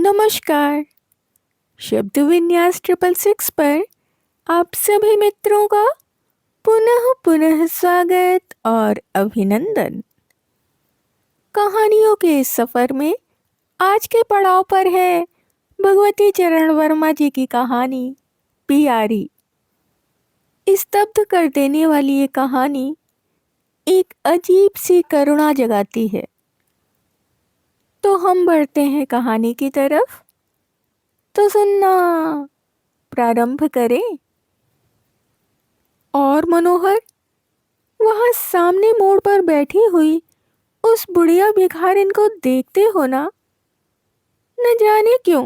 नमस्कार। शब्द विन्यास 666 पर आप सभी मित्रों का पुनः पुनः स्वागत और अभिनंदन। कहानियों के इस सफ़र में आज के पड़ाव पर है भगवती चरण वर्मा जी की कहानी प्यारी। स्तब्ध कर देने वाली ये कहानी एक अजीब सी करुणा जगाती है। तो हम बढ़ते हैं कहानी की तरफ। तो सुनना प्रारंभ करें। और मनोहर, वहां सामने मोड़ पर बैठी हुई उस बुढ़िया भिखारिन को देखते हो ना? न जाने क्यों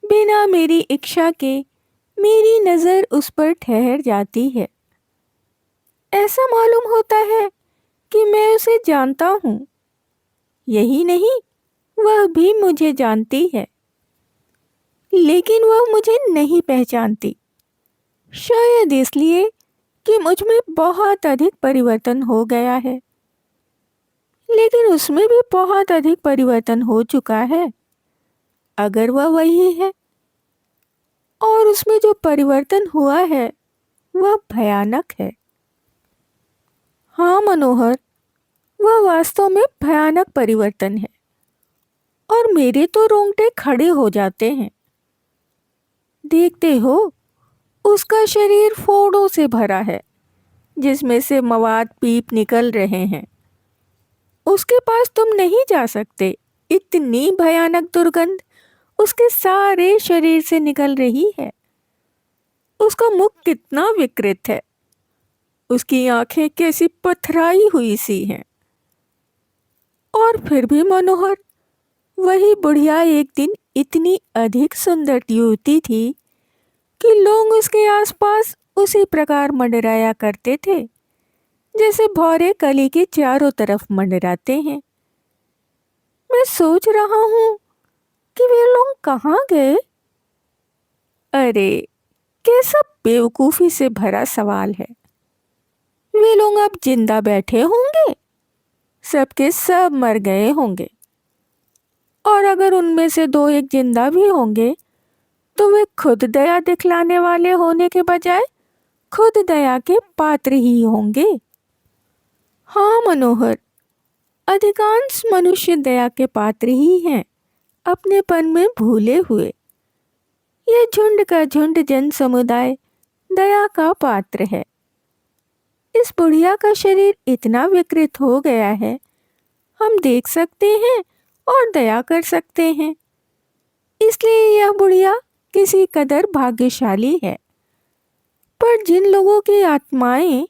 बिना मेरी इच्छा के मेरी नजर उस पर ठहर जाती है। ऐसा मालूम होता है कि मैं उसे जानता हूँ। यही नहीं, वह भी मुझे जानती है, लेकिन वह मुझे नहीं पहचानती। शायद इसलिए कि मुझ में बहुत अधिक परिवर्तन हो गया है, लेकिन उसमें भी बहुत अधिक परिवर्तन हो चुका है अगर वह वही है। और उसमें जो परिवर्तन हुआ है वह भयानक है। हाँ मनोहर, वह वास्तव में भयानक परिवर्तन है और मेरे तो रोंगटे खड़े हो जाते हैं। देखते हो, उसका शरीर फोड़ों से भरा है जिसमें से मवाद पीप निकल रहे हैं। उसके पास तुम नहीं जा सकते, इतनी भयानक दुर्गंध उसके सारे शरीर से निकल रही है। उसका मुख कितना विकृत है, उसकी आंखें कैसी पथराई हुई सी हैं। और फिर भी मनोहर, वही बुढ़िया एक दिन इतनी अधिक सुंदर युवती थी कि लोग उसके आसपास उसी प्रकार मंडराया करते थे जैसे भौरे कली के चारों तरफ मंडराते हैं। मैं सोच रहा हूँ कि वे लोग कहाँ गए। अरे, कैसा बेवकूफ़ी से भरा सवाल है। वे लोग अब जिंदा बैठे होंगे, सबके सब मर गए होंगे। और अगर उनमें से दो एक जिंदा भी होंगे तो वे खुद दया दिखलाने वाले होने के बजाय खुद दया के पात्र ही होंगे। हाँ मनोहर, अधिकांश मनुष्य दया के पात्र ही हैं, अपनेपन में भूले हुए। यह झुंड का झुंड जन समुदाय दया का पात्र है। इस बुढ़िया का शरीर इतना विकृत हो गया है, हम देख सकते हैं और दया कर सकते हैं। इसलिए यह बुढ़िया किसी कदर भाग्यशाली है। पर जिन लोगों की आत्माएं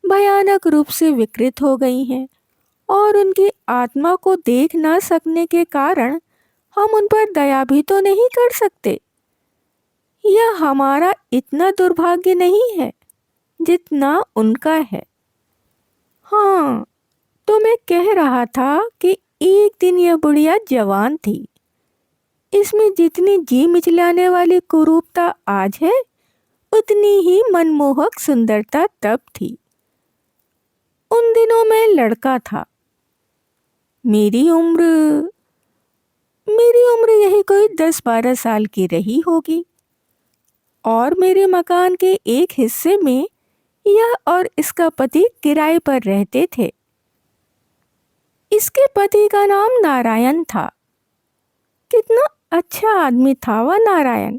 भयानक रूप से विकृत हो गई हैं और उनकी आत्मा को देख ना सकने के कारण हम उन पर दया भी तो नहीं कर सकते। यह हमारा इतना दुर्भाग्य नहीं है जितना उनका है। हाँ, तो मैं कह रहा था कि एक दिन यह बुढ़िया जवान थी। इसमें जितनी जी मिचलाने वाली कुरूपता आज है, उतनी ही मनमोहक सुंदरता तब थी। उन दिनों मैं लड़का था। मेरी उम्र यही कोई 10-12 साल की रही होगी। और मेरे मकान के एक हिस्से में यह और इसका पति किराए पर रहते थे। इसके पति का नाम नारायण था। कितना अच्छा आदमी था वह नारायण।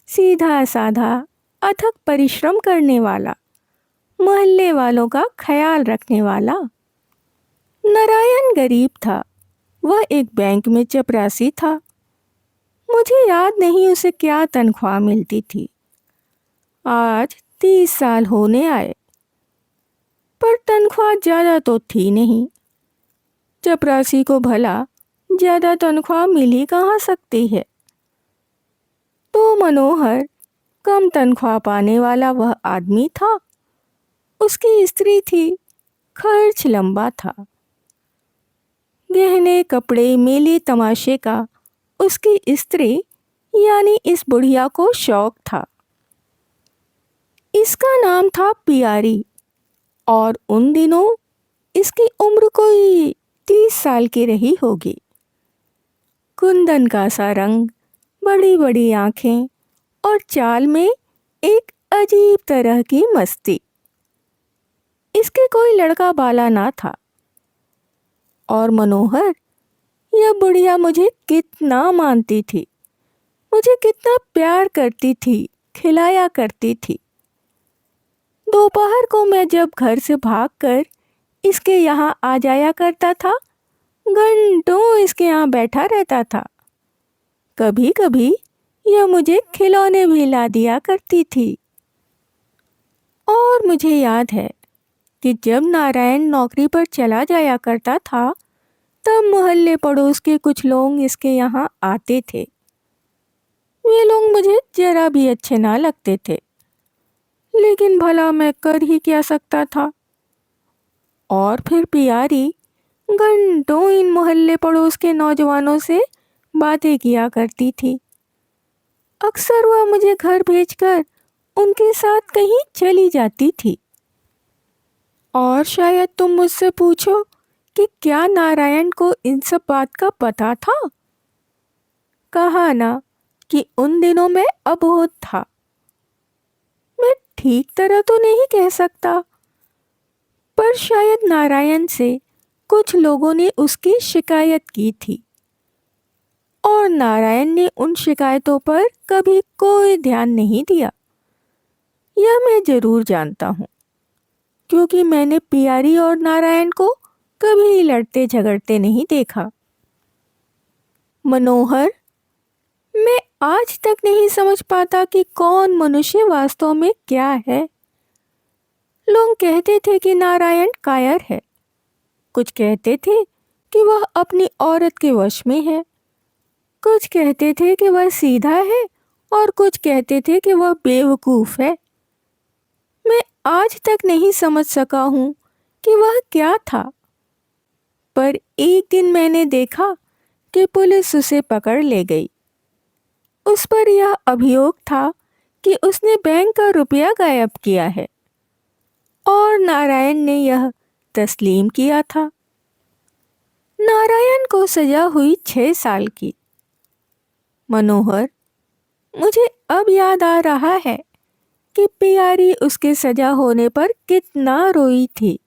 सीधा साधा, अथक परिश्रम करने वाला, मोहल्ले वालों का ख्याल रखने वाला। नारायण गरीब था। वह एक बैंक में चपरासी था। मुझे याद नहीं उसे क्या तनख्वाह मिलती थी। आज 30 साल होने आए, पर तनख्वाह ज़्यादा तो थी नहीं। चपरासी को भला ज़्यादा तनख्वाह मिल ही कहाँ सकती है। तो मनोहर कम तनख्वाह पाने वाला वह आदमी था। उसकी स्त्री थी, खर्च लंबा था। गहने कपड़े मेले तमाशे का उसकी स्त्री यानी इस बुढ़िया को शौक था। इसका नाम था प्यारी और उन दिनों इसकी उम्र कोई 30 साल की रही होगी। कुंदन का सा रंग, बड़ी बड़ी आंखें और चाल में एक अजीब तरह की मस्ती। इसके कोई लड़का बाला ना था। और मनोहर, यह बुढ़िया मुझे कितना मानती थी, मुझे कितना प्यार करती थी, खिलाया करती थी। दोपहर को मैं जब घर से भागकर इसके यहाँ आ जाया करता था, घंटों इसके यहाँ बैठा रहता था। कभी कभी यह मुझे खिलौने भी ला दिया करती थी। और मुझे याद है कि जब नारायण नौकरी पर चला जाया करता था, तब मोहल्ले पड़ोस के कुछ लोग इसके यहाँ आते थे। वे लोग मुझे जरा भी अच्छे ना लगते थे, लेकिन भला मैं कर ही क्या सकता था। और फिर पियारी घंटों इन मोहल्ले पड़ोस के नौजवानों से बातें किया करती थी। अक्सर वह मुझे घर भेजकर उनके साथ कहीं चली जाती थी। और शायद तुम मुझसे पूछो कि क्या नारायण को इन सब बात का पता था। कहा ना कि उन दिनों में अबोध था। मैं ठीक तरह तो नहीं कह सकता, पर शायद नारायण से कुछ लोगों ने उसकी शिकायत की थी और नारायण ने उन शिकायतों पर कभी कोई ध्यान नहीं दिया। यह मैं जरूर जानता हूँ, क्योंकि मैंने पियारी और नारायण को कभी लड़ते झगड़ते नहीं देखा। मनोहर, मैं आज तक नहीं समझ पाता कि कौन मनुष्य वास्तव में क्या है। लोग कहते थे कि नारायण कायर है, कुछ कहते थे कि वह अपनी औरत के वश में है, कुछ कहते थे कि वह सीधा है और कुछ कहते थे कि वह बेवकूफ़ है। मैं आज तक नहीं समझ सका हूँ कि वह क्या था। पर एक दिन मैंने देखा कि पुलिस उसे पकड़ ले गई। उस पर यह अभियोग था कि उसने बैंक का रुपया गायब किया है और नारायण ने यह तस्लीम किया था। नारायण को सजा हुई 6 साल की। मनोहर, मुझे अब याद आ रहा है कि पियारी उसके सजा होने पर कितना रोई थी।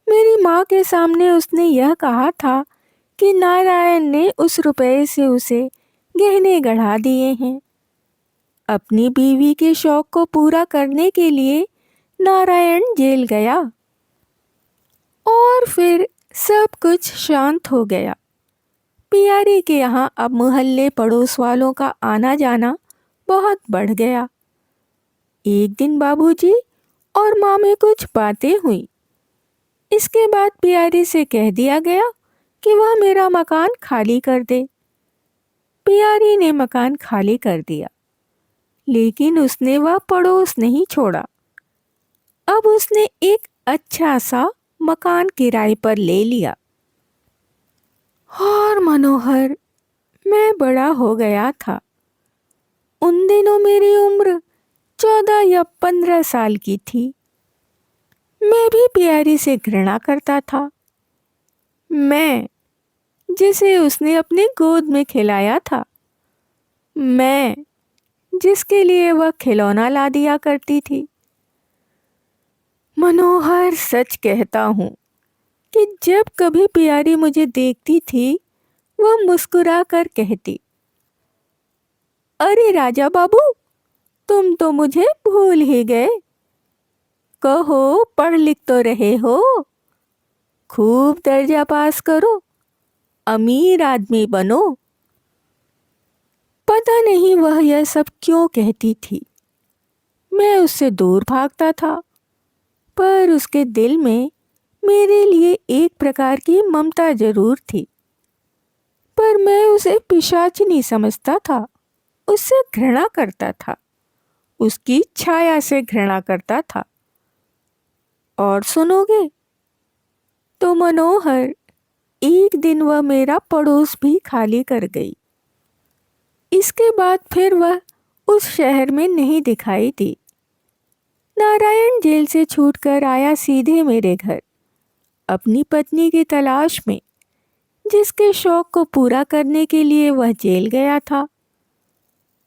मेरी माँ के सामने उसने यह कहा था कि नारायण ने उस रुपए से उसे गहने गढ़ा दिए हैं। अपनी बीवी के शौक को पूरा करने के लिए नारायण जेल गया और फिर सब कुछ शांत हो गया। पियारी के यहाँ अब मोहल्ले पड़ोस वालों का आना जाना बहुत बढ़ गया। एक दिन बाबूजी और माँ में कुछ बातें हुई। इसके बाद पियारी से कह दिया गया कि वह मेरा मकान खाली कर दे। पियारी ने मकान खाली कर दिया, लेकिन उसने वह पड़ोस नहीं छोड़ा। अब उसने एक अच्छा सा मकान किराए पर ले लिया। और मनोहर, मैं बड़ा हो गया था। उन दिनों मेरी उम्र 14 या 15 साल की थी। मैं भी पियारी से घृणा करता था। मैं, जिसे उसने अपनी गोद में खिलाया था। मैं, जिसके लिए वह खिलौना ला दिया करती थी। मनोहर, सच कहता हूँ कि जब कभी पियारी मुझे देखती थी, वह मुस्कुरा कर कहती, अरे राजा बाबू, तुम तो मुझे भूल ही गए। कहो, पढ़ लिख तो रहे हो, खूब दर्जा पास करो, अमीर आदमी बनो। पता नहीं वह यह सब क्यों कहती थी। मैं उससे दूर भागता था, पर उसके दिल में मेरे लिए एक प्रकार की ममता जरूर थी। पर मैं उसे पिशाचिनी समझता था, उससे घृणा करता था, उसकी छाया से घृणा करता था। और सुनोगे तो मनोहर, एक दिन वह मेरा पड़ोस भी खाली कर गई। इसके बाद फिर वह उस शहर में नहीं दिखाई दी। नारायण जेल से छूटकर आया सीधे मेरे घर, अपनी पत्नी की तलाश में, जिसके शौक को पूरा करने के लिए वह जेल गया था।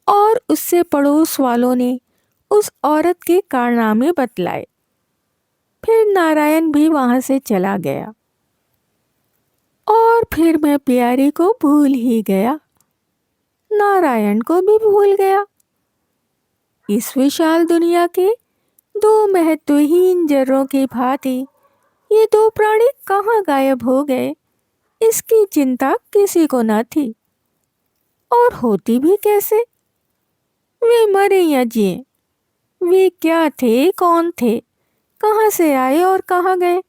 और उससे पड़ोस वालों ने उस औरत के कारनामे बतलाए। फिर नारायण भी वहां से चला गया और फिर मैं प्यारी को भूल ही गया, नारायण को भी भूल गया। इस विशाल दुनिया के दो महत्वहीन जर्रों की भांति ये दो प्राणी कहाँ गायब हो गए, इसकी चिंता किसी को न थी। और होती भी कैसे? वे मरे या जिए, वे क्या थे, कौन थे, कहाँ से आए और कहाँ गए,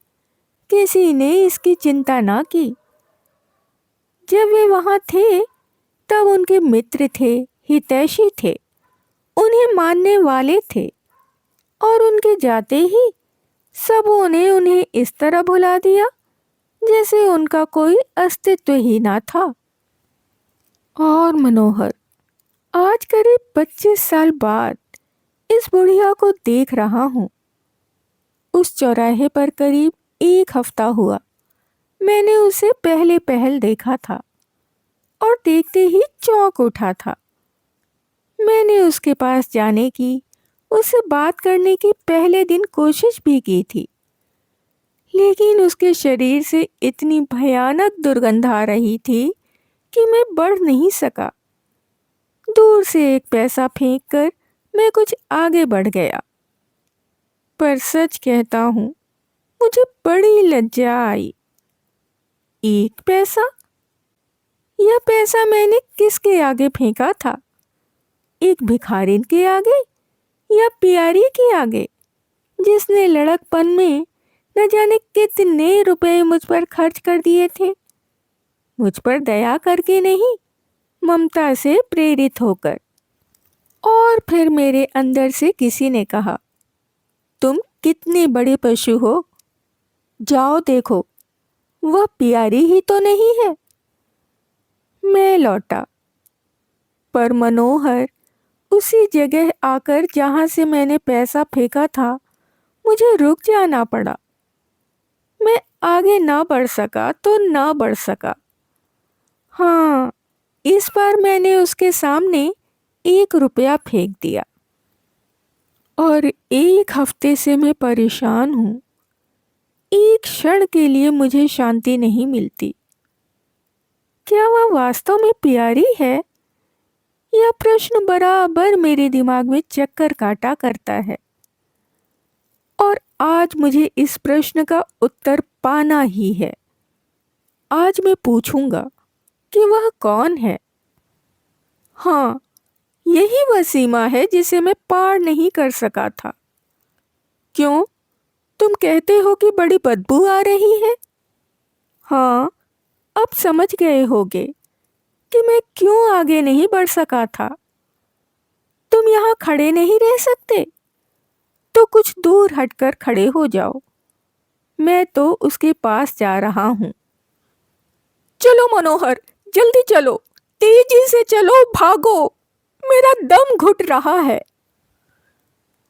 किसी ने इसकी चिंता ना की। जब वे वहाँ थे तब उनके मित्र थे, हितैषी थे, उन्हें मानने वाले थे, और उनके जाते ही सबों ने उन्हें इस तरह भुला दिया जैसे उनका कोई अस्तित्व ही ना था। और मनोहर, आज करीब 25 साल बाद इस बुढ़िया को देख रहा हूँ। उस चौराहे पर करीब 1 हफ्ता हुआ मैंने उसे पहले पहल देखा था और देखते ही चौंक उठा था। मैंने उसके पास जाने की, उससे बात करने की पहले दिन कोशिश भी की थी, लेकिन उसके शरीर से इतनी भयानक दुर्गंध आ रही थी कि मैं बढ़ नहीं सका। दूर से एक पैसा फेंककर मैं कुछ आगे बढ़ गया, पर सच कहता हूँ मुझे बड़ी लज्जा आई। 1 पैसा? यह पैसा मैंने किसके आगे फेंका था? एक भिखारिन के आगे या प्यारी के आगे, जिसने लड़कपन में न जाने कितने रुपए मुझ पर खर्च कर दिए थे, मुझ पर दया करके नहीं, ममता से प्रेरित होकर। और फिर मेरे अंदर से किसी ने कहा, तुम कितने बड़े पशु हो, जाओ देखो वह प्यारी ही तो नहीं है। मैं लौटा, पर मनोहर, उसी जगह आकर जहां से मैंने पैसा फेंका था मुझे रुक जाना पड़ा। मैं आगे ना बढ़ सका तो ना बढ़ सका। हाँ, इस बार मैंने उसके सामने 1 रुपया फेंक दिया और 1 हफ्ते से मैं परेशान हूँ। एक क्षण के लिए मुझे शांति नहीं मिलती। क्या वह वास्तव में प्यारी है? यह प्रश्न बराबर मेरे दिमाग में चक्कर काटा करता है और आज मुझे इस प्रश्न का उत्तर पाना ही है। आज मैं पूछूंगा कि वह कौन है। हाँ, यही वह सीमा है जिसे मैं पार नहीं कर सका था। क्यों? तुम कहते हो कि बड़ी बदबू आ रही है। हाँ, अब समझ गए होगे कि मैं क्यों आगे नहीं बढ़ सका था। तुम यहाँ खड़े नहीं रह सकते तो कुछ दूर हटकर खड़े हो जाओ। मैं तो उसके पास जा रहा हूँ। चलो मनोहर, जल्दी चलो, तेजी से चलो, भागो, मेरा दम घुट रहा है।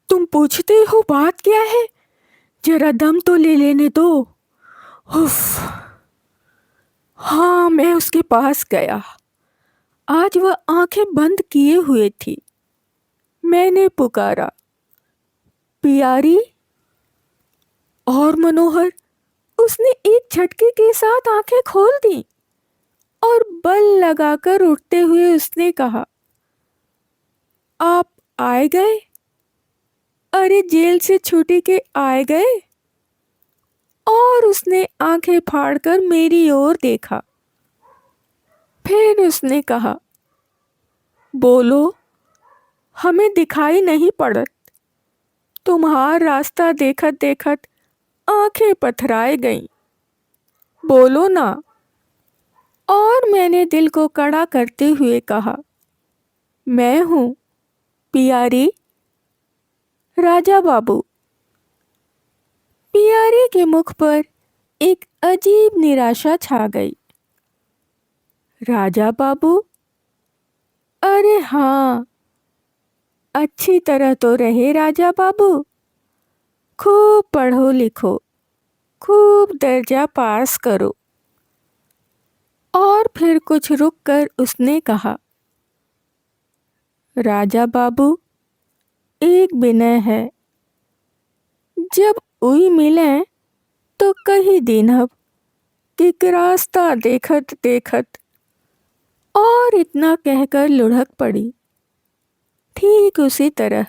तुम पूछते हो बात क्या है? जरा दम तो ले लेने दो। उफ। हाँ, मैं उसके पास गया। आज वह आंखें बंद किए हुए थी। मैंने पुकारा, प्यारी। और मनोहर, उसने एक झटके के साथ आंखें खोल दी और बल लगाकर उठते हुए उसने कहा, आप आए गए? अरे जेल से छूट के आए गए? और उसने आंखें फाड़कर मेरी ओर देखा। फिर उसने कहा, बोलो, हमें दिखाई नहीं पड़त। तुम्हारा रास्ता देखत देखत आंखें पथराए गईं। बोलो ना। और मैंने दिल को कड़ा करते हुए कहा, मैं हूँ प्यारी, राजा बाबू। प्यारी के मुख पर एक अजीब निराशा छा गई। राजा बाबू? अरे हाँ, अच्छी तरह तो रहे राजा बाबू। खूब पढ़ो लिखो, खूब दर्जा पास करो। और फिर कुछ रुककर उसने कहा, राजा बाबू, एक विनय है। जब उई मिले तो कही दीनब कि रास्ता देखत देखत, और इतना कहकर लुढ़क पड़ी। ठीक उसी तरह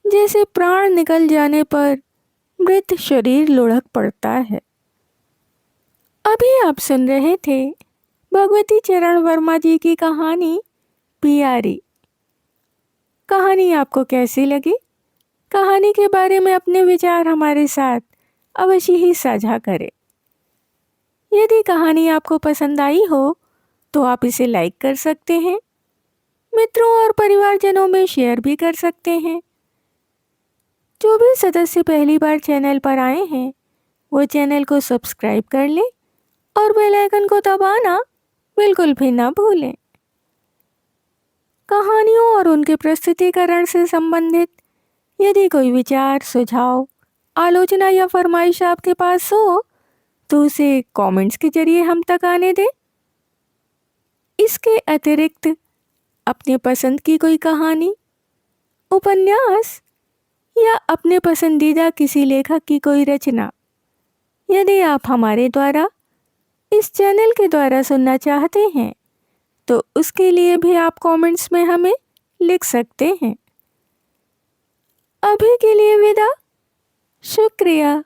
जैसे प्राण निकल जाने पर मृत शरीर लुढ़क पड़ता है। अभी आप सुन रहे थे भगवती चरण वर्मा जी की कहानी पियारी। कहानी आपको कैसी लगी? कहानी के बारे में अपने विचार हमारे साथ अवश्य ही साझा करें। यदि कहानी आपको पसंद आई हो तो आप इसे लाइक कर सकते हैं, मित्रों और परिवारजनों में शेयर भी कर सकते हैं। जो भी सदस्य पहली बार चैनल पर आए हैं वो चैनल को सब्सक्राइब कर लें और बेल आइकन को दबाना बिल्कुल भी ना भूलें। कहानियों और उनके प्रस्तुतिकरण से संबंधित यदि कोई विचार, सुझाव, आलोचना या फरमाइश आपके पास हो तो उसे कमेंट्स के जरिए हम तक आने दें। इसके अतिरिक्त अपने पसंद की कोई कहानी, उपन्यास या अपने पसंदीदा किसी लेखक की कोई रचना यदि आप हमारे द्वारा इस चैनल के द्वारा सुनना चाहते हैं तो उसके लिए भी आप कमेंट्स में हमें लिख सकते हैं। अभी के लिए विदा। शुक्रिया।